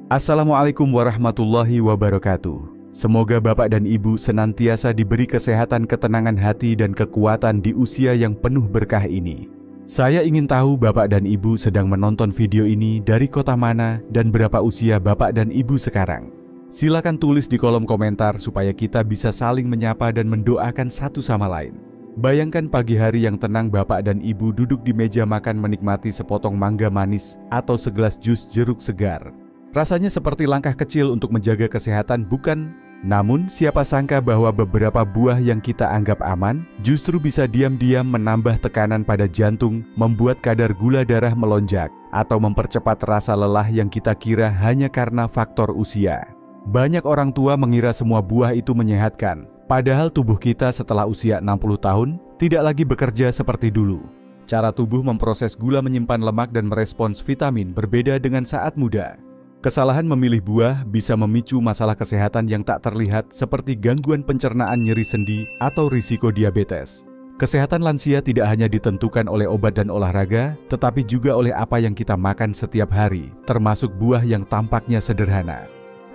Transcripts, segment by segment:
Assalamualaikum warahmatullahi wabarakatuh. Semoga Bapak dan Ibu senantiasa diberi kesehatan, ketenangan hati, dan kekuatan di usia yang penuh berkah ini. Saya ingin tahu Bapak dan Ibu sedang menonton video ini dari kota mana dan berapa usia Bapak dan Ibu sekarang. Silakan tulis di kolom komentar supaya kita bisa saling menyapa dan mendoakan satu sama lain. Bayangkan pagi hari yang tenang, Bapak dan Ibu duduk di meja makan menikmati sepotong mangga manis atau segelas jus jeruk segar. Rasanya seperti langkah kecil untuk menjaga kesehatan, bukan? Namun, siapa sangka bahwa beberapa buah yang kita anggap aman justru bisa diam-diam menambah tekanan pada jantung, membuat kadar gula darah melonjak, atau mempercepat rasa lelah yang kita kira hanya karena faktor usia. Banyak orang tua mengira semua buah itu menyehatkan, padahal tubuh kita setelah usia 60 tahun tidak lagi bekerja seperti dulu. Cara tubuh memproses gula, menyimpan lemak, dan merespons vitamin berbeda dengan saat muda. Kesalahan memilih buah bisa memicu masalah kesehatan yang tak terlihat seperti gangguan pencernaan, nyeri sendi, atau risiko diabetes. Kesehatan lansia tidak hanya ditentukan oleh obat dan olahraga, tetapi juga oleh apa yang kita makan setiap hari, termasuk buah yang tampaknya sederhana.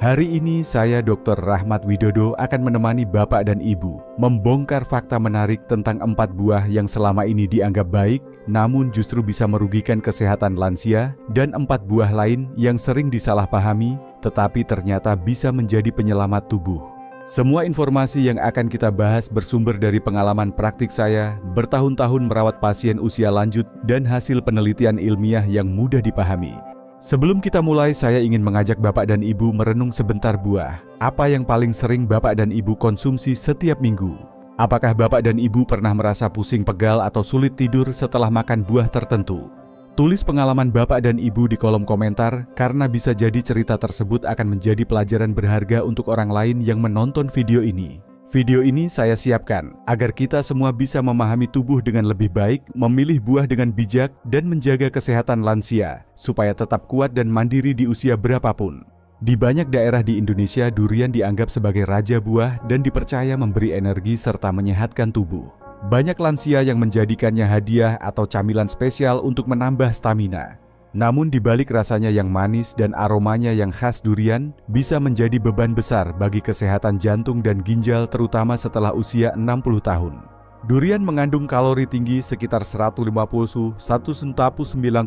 Hari ini saya Dr. Rahmat Widodo akan menemani Bapak dan Ibu membongkar fakta menarik tentang 4 buah yang selama ini dianggap baik, namun justru bisa merugikan kesehatan lansia, dan 4 buah lain yang sering disalahpahami, tetapi ternyata bisa menjadi penyelamat tubuh. Semua informasi yang akan kita bahas bersumber dari pengalaman praktik saya bertahun-tahun merawat pasien usia lanjut dan hasil penelitian ilmiah yang mudah dipahami. Sebelum kita mulai, saya ingin mengajak Bapak dan Ibu merenung sebentar. Buah apa yang paling sering Bapak dan Ibu konsumsi setiap minggu? Apakah Bapak dan Ibu pernah merasa pusing, pegal, atau sulit tidur setelah makan buah tertentu? Tulis pengalaman Bapak dan Ibu di kolom komentar, karena bisa jadi cerita tersebut akan menjadi pelajaran berharga untuk orang lain yang menonton video ini. Video ini saya siapkan agar kita semua bisa memahami tubuh dengan lebih baik, memilih buah dengan bijak, dan menjaga kesehatan lansia supaya tetap kuat dan mandiri di usia berapapun. Di banyak daerah di Indonesia, durian dianggap sebagai raja buah dan dipercaya memberi energi serta menyehatkan tubuh. Banyak lansia yang menjadikannya hadiah atau camilan spesial untuk menambah stamina. Namun di balik rasanya yang manis dan aromanya yang khas, durian bisa menjadi beban besar bagi kesehatan jantung dan ginjal, terutama setelah usia 60 tahun. Durian mengandung kalori tinggi sekitar 150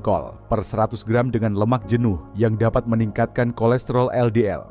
kol per 100 gram dengan lemak jenuh yang dapat meningkatkan kolesterol LDL.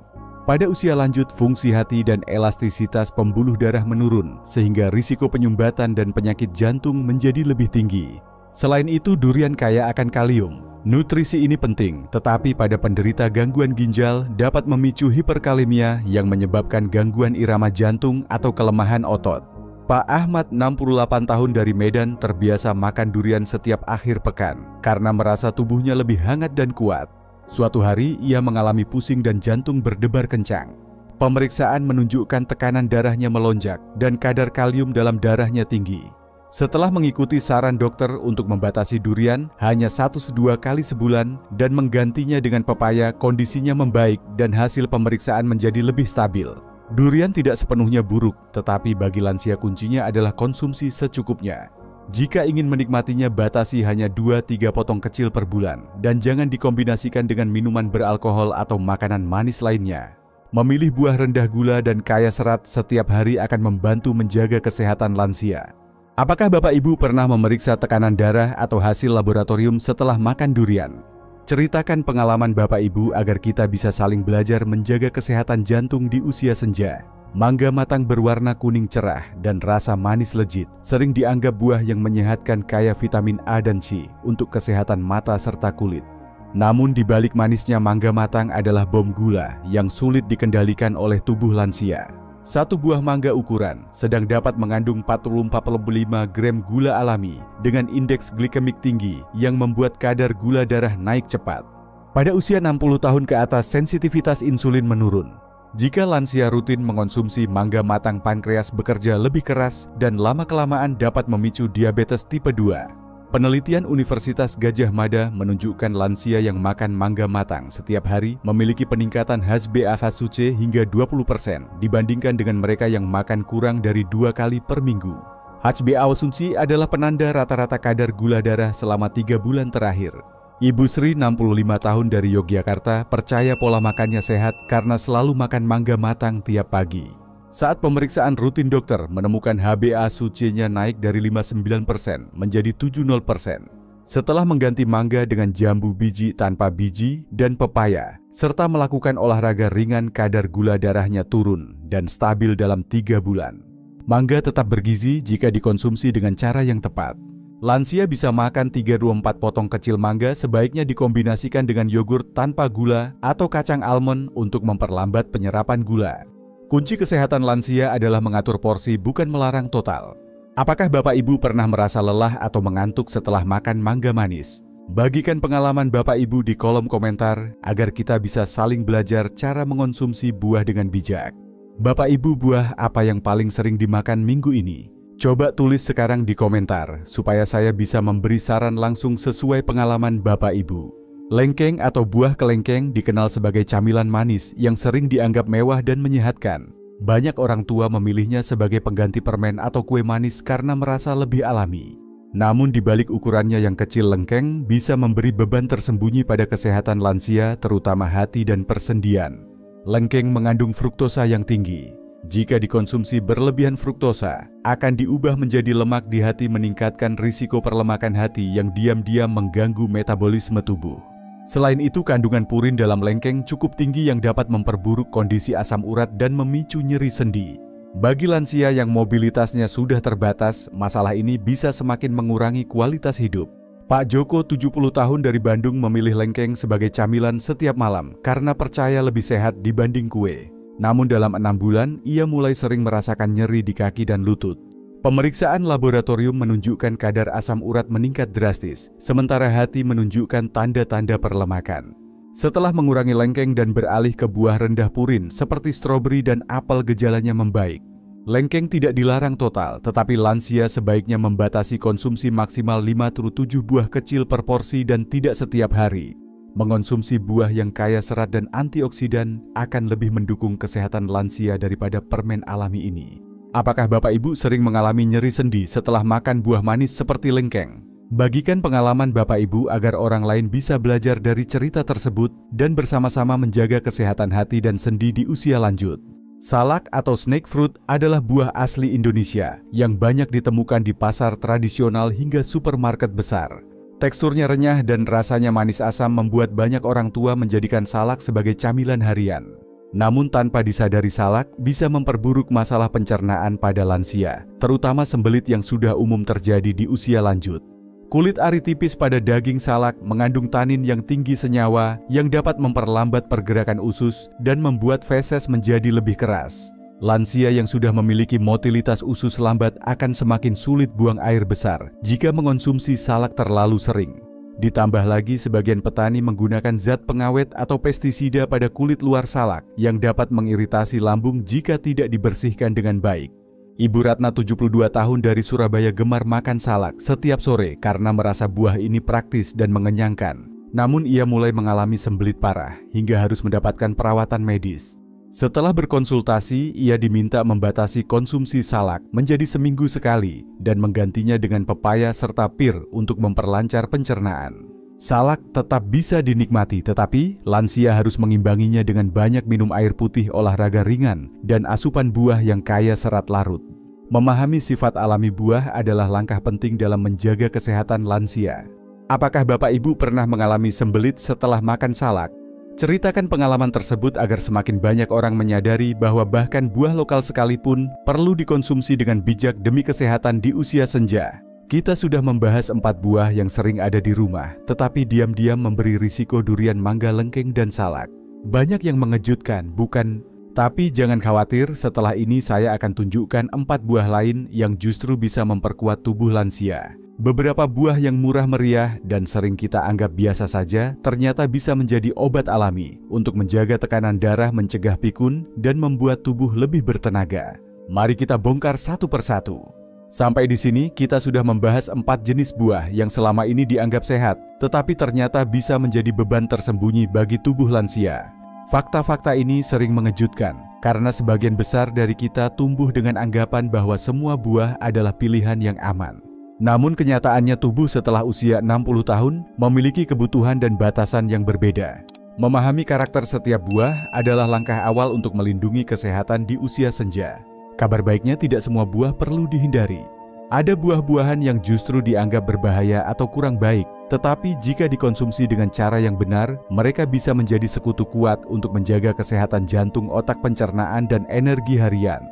Pada usia lanjut, fungsi hati dan elastisitas pembuluh darah menurun sehingga risiko penyumbatan dan penyakit jantung menjadi lebih tinggi. Selain itu, durian kaya akan kalium. Nutrisi ini penting, tetapi pada penderita gangguan ginjal dapat memicu hiperkalemia yang menyebabkan gangguan irama jantung atau kelemahan otot. Pak Ahmad, 68 tahun dari Medan, terbiasa makan durian setiap akhir pekan karena merasa tubuhnya lebih hangat dan kuat. Suatu hari, ia mengalami pusing dan jantung berdebar kencang. Pemeriksaan menunjukkan tekanan darahnya melonjak dan kadar kalium dalam darahnya tinggi. Setelah mengikuti saran dokter untuk membatasi durian hanya 1-2 kali sebulan dan menggantinya dengan pepaya, kondisinya membaik dan hasil pemeriksaan menjadi lebih stabil. Durian tidak sepenuhnya buruk, tetapi bagi lansia kuncinya adalah konsumsi secukupnya. Jika ingin menikmatinya, batasi hanya 2-3 potong kecil per bulan dan jangan dikombinasikan dengan minuman beralkohol atau makanan manis lainnya. Memilih buah rendah gula dan kaya serat setiap hari akan membantu menjaga kesehatan lansia. Apakah Bapak Ibu pernah memeriksa tekanan darah atau hasil laboratorium setelah makan durian? Ceritakan pengalaman Bapak Ibu agar kita bisa saling belajar menjaga kesehatan jantung di usia senja. Mangga matang berwarna kuning cerah dan rasa manis legit sering dianggap buah yang menyehatkan, kaya vitamin A dan C untuk kesehatan mata serta kulit. Namun di balik manisnya, mangga matang adalah bom gula yang sulit dikendalikan oleh tubuh lansia. Satu buah mangga ukuran sedang dapat mengandung 40-45 gram gula alami dengan indeks glikemik tinggi yang membuat kadar gula darah naik cepat. Pada usia 60 tahun ke atas, sensitivitas insulin menurun. Jika lansia rutin mengonsumsi mangga matang, pankreas bekerja lebih keras dan lama-kelamaan dapat memicu diabetes tipe 2. Penelitian Universitas Gadjah Mada menunjukkan lansia yang makan mangga matang setiap hari memiliki peningkatan HbA1c hingga 20% dibandingkan dengan mereka yang makan kurang dari 2 kali per minggu. HbA1c adalah penanda rata-rata kadar gula darah selama 3 bulan terakhir. Ibu Sri 65 tahun dari Yogyakarta percaya pola makannya sehat karena selalu makan mangga matang tiap pagi. Saat pemeriksaan rutin dokter menemukan HbA1c-nya naik dari 59% menjadi 70%. Setelah mengganti mangga dengan jambu biji tanpa biji dan pepaya, serta melakukan olahraga ringan, kadar gula darahnya turun dan stabil dalam 3 bulan. Mangga tetap bergizi jika dikonsumsi dengan cara yang tepat. Lansia bisa makan 3-4 potong kecil mangga, sebaiknya dikombinasikan dengan yogurt tanpa gula atau kacang almond untuk memperlambat penyerapan gula. Kunci kesehatan lansia adalah mengatur porsi, bukan melarang total. Apakah Bapak Ibu pernah merasa lelah atau mengantuk setelah makan mangga manis? Bagikan pengalaman Bapak Ibu di kolom komentar agar kita bisa saling belajar cara mengonsumsi buah dengan bijak. Bapak Ibu, buah apa yang paling sering dimakan minggu ini? Coba tulis sekarang di komentar supaya saya bisa memberi saran langsung sesuai pengalaman Bapak Ibu. Lengkeng atau buah kelengkeng dikenal sebagai camilan manis yang sering dianggap mewah dan menyehatkan. Banyak orang tua memilihnya sebagai pengganti permen atau kue manis karena merasa lebih alami. Namun di balik ukurannya yang kecil, lengkeng bisa memberi beban tersembunyi pada kesehatan lansia, terutama hati dan persendian. Lengkeng mengandung fruktosa yang tinggi. Jika dikonsumsi berlebihan, fruktosa akan diubah menjadi lemak di hati, meningkatkan risiko perlemakan hati yang diam-diam mengganggu metabolisme tubuh. Selain itu, kandungan purin dalam lengkeng cukup tinggi yang dapat memperburuk kondisi asam urat dan memicu nyeri sendi. Bagi lansia yang mobilitasnya sudah terbatas, masalah ini bisa semakin mengurangi kualitas hidup. Pak Joko, 70 tahun dari Bandung, memilih lengkeng sebagai camilan setiap malam karena percaya lebih sehat dibanding kue. Namun dalam 6 bulan, ia mulai sering merasakan nyeri di kaki dan lutut. Pemeriksaan laboratorium menunjukkan kadar asam urat meningkat drastis, sementara hati menunjukkan tanda-tanda perlemakan. Setelah mengurangi lengkeng dan beralih ke buah rendah purin seperti stroberi dan apel, gejalanya membaik. Lengkeng tidak dilarang total, tetapi lansia sebaiknya membatasi konsumsi maksimal 5-7 buah kecil per porsi dan tidak setiap hari. Mengonsumsi buah yang kaya serat dan antioksidan akan lebih mendukung kesehatan lansia daripada permen alami ini. Apakah Bapak Ibu sering mengalami nyeri sendi setelah makan buah manis seperti lengkeng? Bagikan pengalaman Bapak Ibu agar orang lain bisa belajar dari cerita tersebut dan bersama-sama menjaga kesehatan hati dan sendi di usia lanjut. Salak atau snake fruit adalah buah asli Indonesia yang banyak ditemukan di pasar tradisional hingga supermarket besar. Teksturnya renyah dan rasanya manis asam membuat banyak orang tua menjadikan salak sebagai camilan harian. Namun tanpa disadari, salak bisa memperburuk masalah pencernaan pada lansia, terutama sembelit yang sudah umum terjadi di usia lanjut. Kulit ari tipis pada daging salak mengandung tanin yang tinggi senyawa yang dapat memperlambat pergerakan usus dan membuat feses menjadi lebih keras. Lansia yang sudah memiliki motilitas usus lambat akan semakin sulit buang air besar jika mengonsumsi salak terlalu sering. Ditambah lagi, sebagian petani menggunakan zat pengawet atau pestisida pada kulit luar salak yang dapat mengiritasi lambung jika tidak dibersihkan dengan baik. Ibu Ratna, 72 tahun dari Surabaya, gemar makan salak setiap sore karena merasa buah ini praktis dan mengenyangkan. Namun ia mulai mengalami sembelit parah hingga harus mendapatkan perawatan medis. Setelah berkonsultasi, ia diminta membatasi konsumsi salak menjadi seminggu sekali dan menggantinya dengan pepaya serta pir untuk memperlancar pencernaan. Salak tetap bisa dinikmati, tetapi lansia harus mengimbanginya dengan banyak minum air putih, olahraga ringan, dan asupan buah yang kaya serat larut. Memahami sifat alami buah adalah langkah penting dalam menjaga kesehatan lansia. Apakah Bapak Ibu pernah mengalami sembelit setelah makan salak? Ceritakan pengalaman tersebut agar semakin banyak orang menyadari bahwa bahkan buah lokal sekalipun perlu dikonsumsi dengan bijak demi kesehatan di usia senja. Kita sudah membahas 4 buah yang sering ada di rumah, tetapi diam-diam memberi risiko: durian, mangga, lengkeng, dan salak. Banyak yang mengejutkan, bukan? Tapi jangan khawatir, setelah ini saya akan tunjukkan 4 buah lain yang justru bisa memperkuat tubuh lansia. Beberapa buah yang murah meriah dan sering kita anggap biasa saja ternyata bisa menjadi obat alami untuk menjaga tekanan darah, mencegah pikun, dan membuat tubuh lebih bertenaga. Mari kita bongkar satu persatu. Sampai di sini kita sudah membahas 4 jenis buah yang selama ini dianggap sehat, tetapi ternyata bisa menjadi beban tersembunyi bagi tubuh lansia. Fakta-fakta ini sering mengejutkan karena sebagian besar dari kita tumbuh dengan anggapan bahwa semua buah adalah pilihan yang aman. Namun kenyataannya tubuh setelah usia 60 tahun memiliki kebutuhan dan batasan yang berbeda. Memahami karakter setiap buah adalah langkah awal untuk melindungi kesehatan di usia senja. Kabar baiknya tidak semua buah perlu dihindari. Ada buah-buahan yang justru dianggap berbahaya atau kurang baik, tetapi jika dikonsumsi dengan cara yang benar, mereka bisa menjadi sekutu kuat untuk menjaga kesehatan jantung, otak, pencernaan, dan energi harian.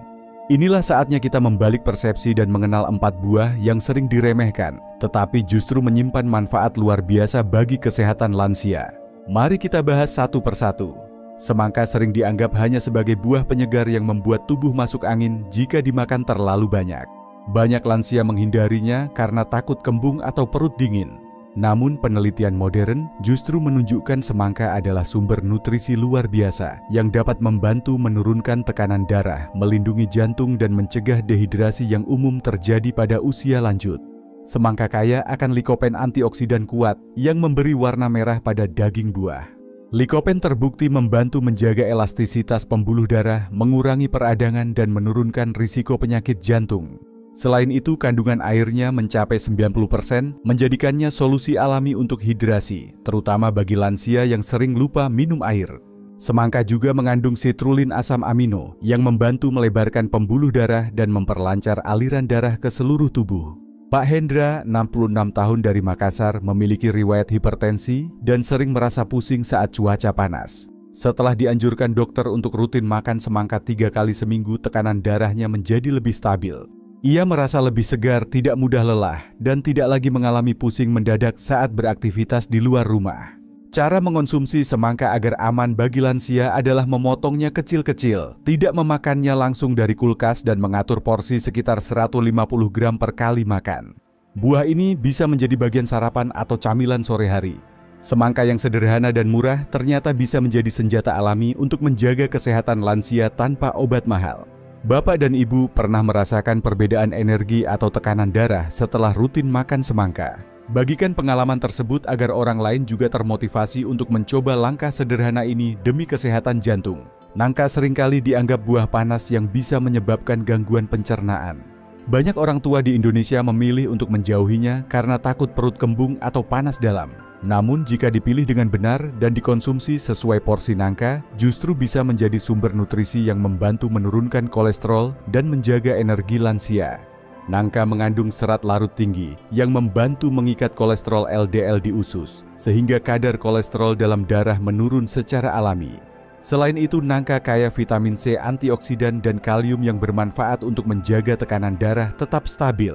Inilah saatnya kita membalik persepsi dan mengenal 4 buah yang sering diremehkan, tetapi justru menyimpan manfaat luar biasa bagi kesehatan lansia. Mari kita bahas satu persatu. Semangka sering dianggap hanya sebagai buah penyegar yang membuat tubuh masuk angin jika dimakan terlalu banyak. Banyak lansia menghindarinya karena takut kembung atau perut dingin. Namun penelitian modern justru menunjukkan semangka adalah sumber nutrisi luar biasa yang dapat membantu menurunkan tekanan darah, melindungi jantung, dan mencegah dehidrasi yang umum terjadi pada usia lanjut. Semangka kaya akan likopen antioksidan kuat yang memberi warna merah pada daging buah. Likopen terbukti membantu menjaga elastisitas pembuluh darah, mengurangi peradangan, dan menurunkan risiko penyakit jantung. Selain itu, kandungan airnya mencapai 90%, menjadikannya solusi alami untuk hidrasi, terutama bagi lansia yang sering lupa minum air. Semangka juga mengandung sitrulin asam amino yang membantu melebarkan pembuluh darah dan memperlancar aliran darah ke seluruh tubuh. Pak Hendra, 66 tahun dari Makassar, memiliki riwayat hipertensi dan sering merasa pusing saat cuaca panas. Setelah dianjurkan dokter untuk rutin makan semangka 3 kali seminggu, tekanan darahnya menjadi lebih stabil. Ia merasa lebih segar, tidak mudah lelah, dan tidak lagi mengalami pusing mendadak saat beraktivitas di luar rumah. Cara mengonsumsi semangka agar aman bagi lansia adalah memotongnya kecil-kecil, tidak memakannya langsung dari kulkas, dan mengatur porsi sekitar 150 gram per kali makan. Buah ini bisa menjadi bagian sarapan atau camilan sore hari. Semangka yang sederhana dan murah ternyata bisa menjadi senjata alami untuk menjaga kesehatan lansia tanpa obat mahal. Bapak dan Ibu pernah merasakan perbedaan energi atau tekanan darah setelah rutin makan semangka. Bagikan pengalaman tersebut agar orang lain juga termotivasi untuk mencoba langkah sederhana ini demi kesehatan jantung. Nangka seringkali dianggap buah panas yang bisa menyebabkan gangguan pencernaan. Banyak orang tua di Indonesia memilih untuk menjauhinya karena takut perut kembung atau panas dalam. Namun jika dipilih dengan benar dan dikonsumsi sesuai porsi nangka, justru bisa menjadi sumber nutrisi yang membantu menurunkan kolesterol dan menjaga energi lansia. Nangka mengandung serat larut tinggi yang membantu mengikat kolesterol LDL di usus, sehingga kadar kolesterol dalam darah menurun secara alami. Selain itu, nangka kaya vitamin C, antioksidan, dan kalium yang bermanfaat untuk menjaga tekanan darah tetap stabil.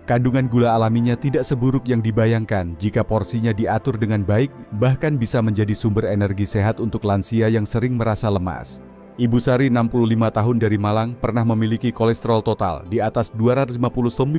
Kandungan gula alaminya tidak seburuk yang dibayangkan jika porsinya diatur dengan baik, bahkan bisa menjadi sumber energi sehat untuk lansia yang sering merasa lemas. Ibu Sari, 65 tahun dari Malang, pernah memiliki kolesterol total di atas 250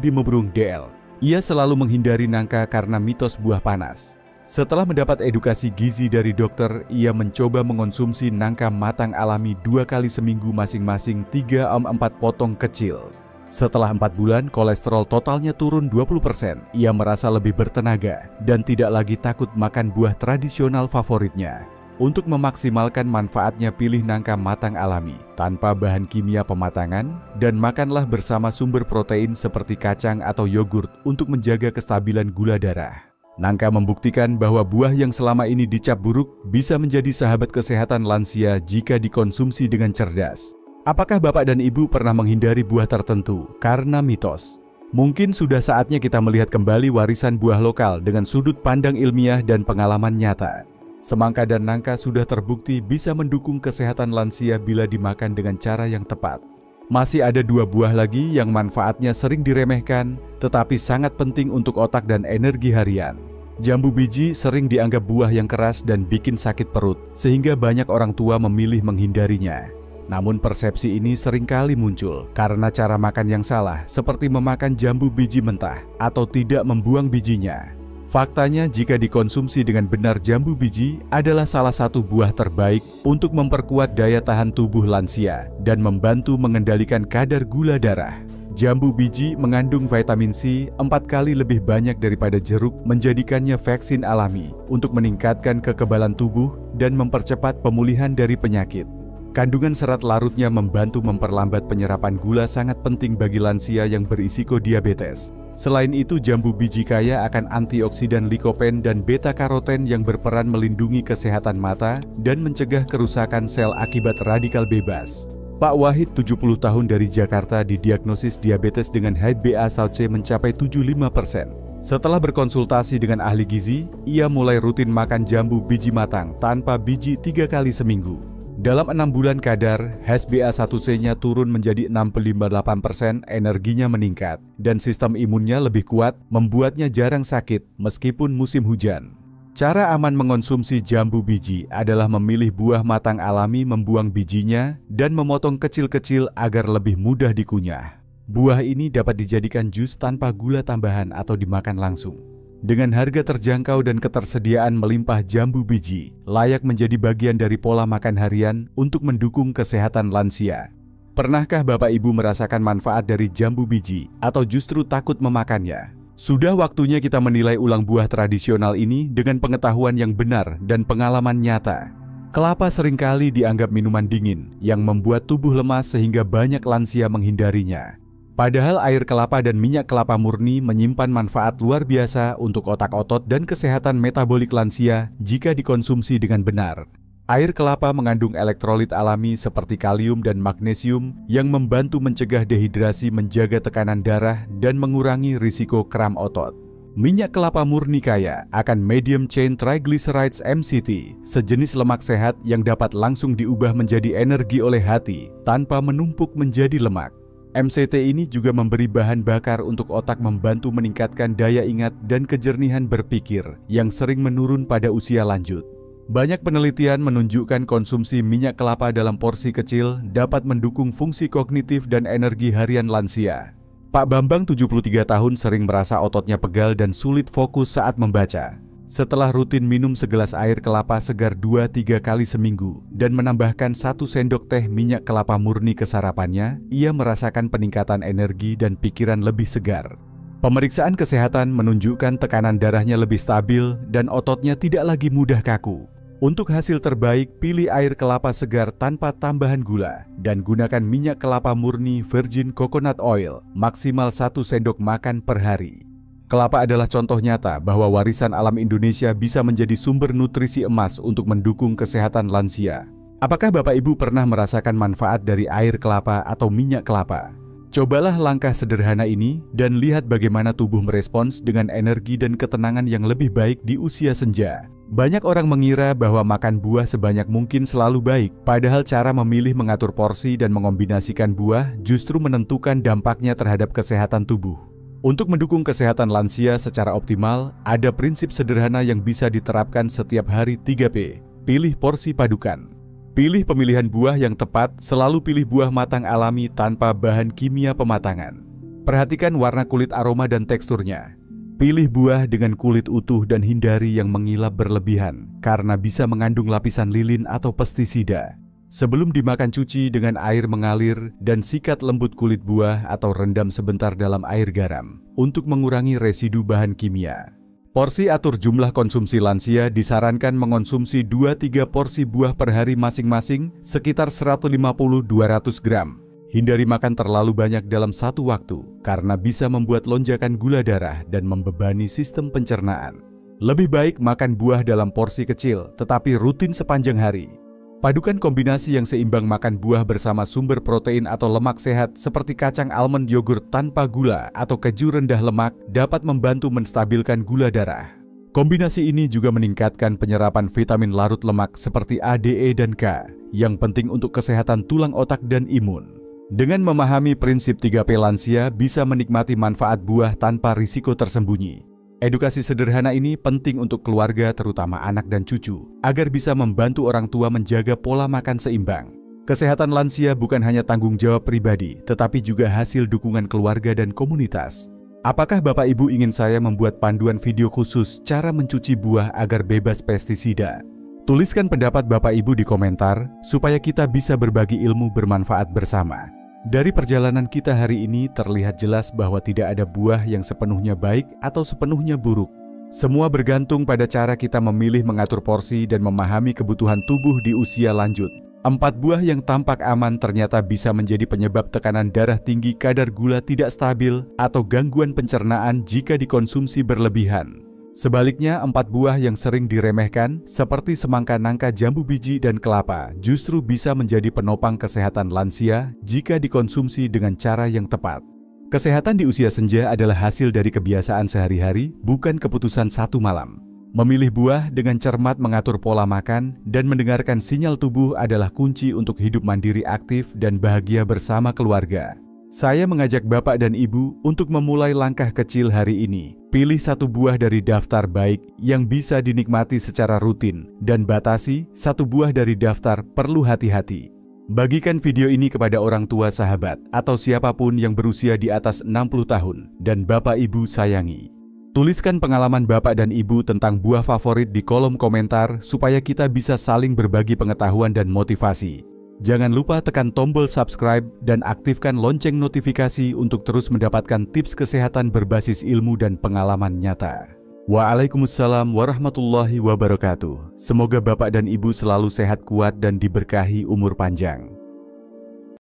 mg/dl. Ia selalu menghindari nangka karena mitos buah panas. Setelah mendapat edukasi gizi dari dokter, ia mencoba mengonsumsi nangka matang alami 2 kali seminggu masing-masing 3-4 potong kecil. Setelah 4 bulan, kolesterol totalnya turun 20%. Ia merasa lebih bertenaga dan tidak lagi takut makan buah tradisional favoritnya. Untuk memaksimalkan manfaatnya, pilih nangka matang alami, tanpa bahan kimia pematangan, dan makanlah bersama sumber protein seperti kacang atau yogurt untuk menjaga kestabilan gula darah. Nangka membuktikan bahwa buah yang selama ini dicap buruk bisa menjadi sahabat kesehatan lansia jika dikonsumsi dengan cerdas. Apakah Bapak dan Ibu pernah menghindari buah tertentu karena mitos? Mungkin sudah saatnya kita melihat kembali warisan buah lokal dengan sudut pandang ilmiah dan pengalaman nyata. Semangka dan nangka sudah terbukti bisa mendukung kesehatan lansia bila dimakan dengan cara yang tepat. Masih ada 2 buah lagi yang manfaatnya sering diremehkan, tetapi sangat penting untuk otak dan energi harian. Jambu biji sering dianggap buah yang keras dan bikin sakit perut, sehingga banyak orang tua memilih menghindarinya. Namun persepsi ini seringkali muncul karena cara makan yang salah, seperti memakan jambu biji mentah atau tidak membuang bijinya. Faktanya, jika dikonsumsi dengan benar, jambu biji adalah salah satu buah terbaik untuk memperkuat daya tahan tubuh lansia dan membantu mengendalikan kadar gula darah. Jambu biji mengandung vitamin C 4 kali lebih banyak daripada jeruk, menjadikannya vaksin alami untuk meningkatkan kekebalan tubuh dan mempercepat pemulihan dari penyakit. Kandungan serat larutnya membantu memperlambat penyerapan gula, sangat penting bagi lansia yang berisiko diabetes. Selain itu, jambu biji kaya akan antioksidan likopen dan beta-karoten yang berperan melindungi kesehatan mata dan mencegah kerusakan sel akibat radikal bebas. Pak Wahid, 70 tahun dari Jakarta, didiagnosis diabetes dengan HbA1c mencapai 75%. Setelah berkonsultasi dengan ahli gizi, ia mulai rutin makan jambu biji matang tanpa biji 3 kali seminggu. Dalam 6 bulan kadar, HbA1c-nya turun menjadi 65,8%, energinya meningkat, dan sistem imunnya lebih kuat, membuatnya jarang sakit meskipun musim hujan. Cara aman mengonsumsi jambu biji adalah memilih buah matang alami, membuang bijinya, dan memotong kecil-kecil agar lebih mudah dikunyah. Buah ini dapat dijadikan jus tanpa gula tambahan atau dimakan langsung. Dengan harga terjangkau dan ketersediaan melimpah, jambu biji layak menjadi bagian dari pola makan harian untuk mendukung kesehatan lansia. Pernahkah Bapak Ibu merasakan manfaat dari jambu biji atau justru takut memakannya? Sudah waktunya kita menilai ulang buah tradisional ini dengan pengetahuan yang benar dan pengalaman nyata. Kelapa seringkali dianggap minuman dingin yang membuat tubuh lemas sehingga banyak lansia menghindarinya. Padahal air kelapa dan minyak kelapa murni menyimpan manfaat luar biasa untuk otak otot dan kesehatan metabolik lansia jika dikonsumsi dengan benar. Air kelapa mengandung elektrolit alami seperti kalium dan magnesium yang membantu mencegah dehidrasi, menjaga tekanan darah, dan mengurangi risiko kram otot. Minyak kelapa murni kaya akan medium chain triglycerides (MCT), sejenis lemak sehat yang dapat langsung diubah menjadi energi oleh hati tanpa menumpuk menjadi lemak. MCT ini juga memberi bahan bakar untuk otak, membantu meningkatkan daya ingat dan kejernihan berpikir yang sering menurun pada usia lanjut. Banyak penelitian menunjukkan konsumsi minyak kelapa dalam porsi kecil dapat mendukung fungsi kognitif dan energi harian lansia. Pak Bambang, 73 tahun, sering merasa ototnya pegal dan sulit fokus saat membaca. Setelah rutin minum segelas air kelapa segar 2-3 kali seminggu dan menambahkan 1 sendok teh minyak kelapa murni ke sarapannya, ia merasakan peningkatan energi dan pikiran lebih segar. Pemeriksaan kesehatan menunjukkan tekanan darahnya lebih stabil dan ototnya tidak lagi mudah kaku. Untuk hasil terbaik, pilih air kelapa segar tanpa tambahan gula dan gunakan minyak kelapa murni virgin coconut oil maksimal 1 sendok makan per hari. Kelapa adalah contoh nyata bahwa warisan alam Indonesia bisa menjadi sumber nutrisi emas untuk mendukung kesehatan lansia. Apakah Bapak Ibu pernah merasakan manfaat dari air kelapa atau minyak kelapa? Cobalah langkah sederhana ini dan lihat bagaimana tubuh merespons dengan energi dan ketenangan yang lebih baik di usia senja. Banyak orang mengira bahwa makan buah sebanyak mungkin selalu baik, padahal cara memilih, mengatur porsi, dan mengombinasikan buah justru menentukan dampaknya terhadap kesehatan tubuh. Untuk mendukung kesehatan lansia secara optimal, ada prinsip sederhana yang bisa diterapkan setiap hari. 3P. Pilih porsi padukan. Pilih pemilihan buah yang tepat, selalu pilih buah matang alami tanpa bahan kimia pematangan. Perhatikan warna kulit, aroma, dan teksturnya. Pilih buah dengan kulit utuh dan hindari yang mengilap berlebihan karena bisa mengandung lapisan lilin atau pestisida. Sebelum dimakan, cuci dengan air mengalir dan sikat lembut kulit buah atau rendam sebentar dalam air garam untuk mengurangi residu bahan kimia. Porsi atur. Jumlah konsumsi lansia disarankan mengonsumsi 2-3 porsi buah per hari masing-masing sekitar 150-200 gram. Hindari makan terlalu banyak dalam satu waktu karena bisa membuat lonjakan gula darah dan membebani sistem pencernaan. Lebih baik makan buah dalam porsi kecil tetapi rutin sepanjang hari. Padukan kombinasi yang seimbang, makan buah bersama sumber protein atau lemak sehat seperti kacang almond, yogurt tanpa gula, atau keju rendah lemak dapat membantu menstabilkan gula darah. Kombinasi ini juga meningkatkan penyerapan vitamin larut lemak seperti A, D, E, dan K yang penting untuk kesehatan tulang, otak, dan imun. Dengan memahami prinsip 3P, lansia bisa menikmati manfaat buah tanpa risiko tersembunyi. Edukasi sederhana ini penting untuk keluarga, terutama anak dan cucu, agar bisa membantu orang tua menjaga pola makan seimbang. Kesehatan lansia bukan hanya tanggung jawab pribadi, tetapi juga hasil dukungan keluarga dan komunitas. Apakah Bapak Ibu ingin saya membuat panduan video khusus cara mencuci buah agar bebas pestisida? Tuliskan pendapat Bapak Ibu di komentar, supaya kita bisa berbagi ilmu bermanfaat bersama. Dari perjalanan kita hari ini terlihat jelas bahwa tidak ada buah yang sepenuhnya baik atau sepenuhnya buruk. Semua bergantung pada cara kita memilih, mengatur porsi, dan memahami kebutuhan tubuh di usia lanjut. 4 buah yang tampak aman ternyata bisa menjadi penyebab tekanan darah tinggi, kadar gula tidak stabil, atau gangguan pencernaan jika dikonsumsi berlebihan. Sebaliknya, 4 buah yang sering diremehkan, seperti semangka, nangka, jambu biji, dan kelapa, justru bisa menjadi penopang kesehatan lansia jika dikonsumsi dengan cara yang tepat. Kesehatan di usia senja adalah hasil dari kebiasaan sehari-hari, bukan keputusan satu malam. Memilih buah dengan cermat, mengatur pola makan, dan mendengarkan sinyal tubuh adalah kunci untuk hidup mandiri, aktif, dan bahagia bersama keluarga. Saya mengajak Bapak dan Ibu untuk memulai langkah kecil hari ini. Pilih 1 buah dari daftar baik yang bisa dinikmati secara rutin, dan batasi 1 buah dari daftar perlu hati-hati. Bagikan video ini kepada orang tua, sahabat, atau siapapun yang berusia di atas 60 tahun dan Bapak Ibu sayangi. Tuliskan pengalaman Bapak dan Ibu tentang buah favorit di kolom komentar supaya kita bisa saling berbagi pengetahuan dan motivasi. Jangan lupa tekan tombol subscribe dan aktifkan lonceng notifikasi untuk terus mendapatkan tips kesehatan berbasis ilmu dan pengalaman nyata. Waalaikumsalam warahmatullahi wabarakatuh. Semoga Bapak dan Ibu selalu sehat, kuat, dan diberkahi umur panjang.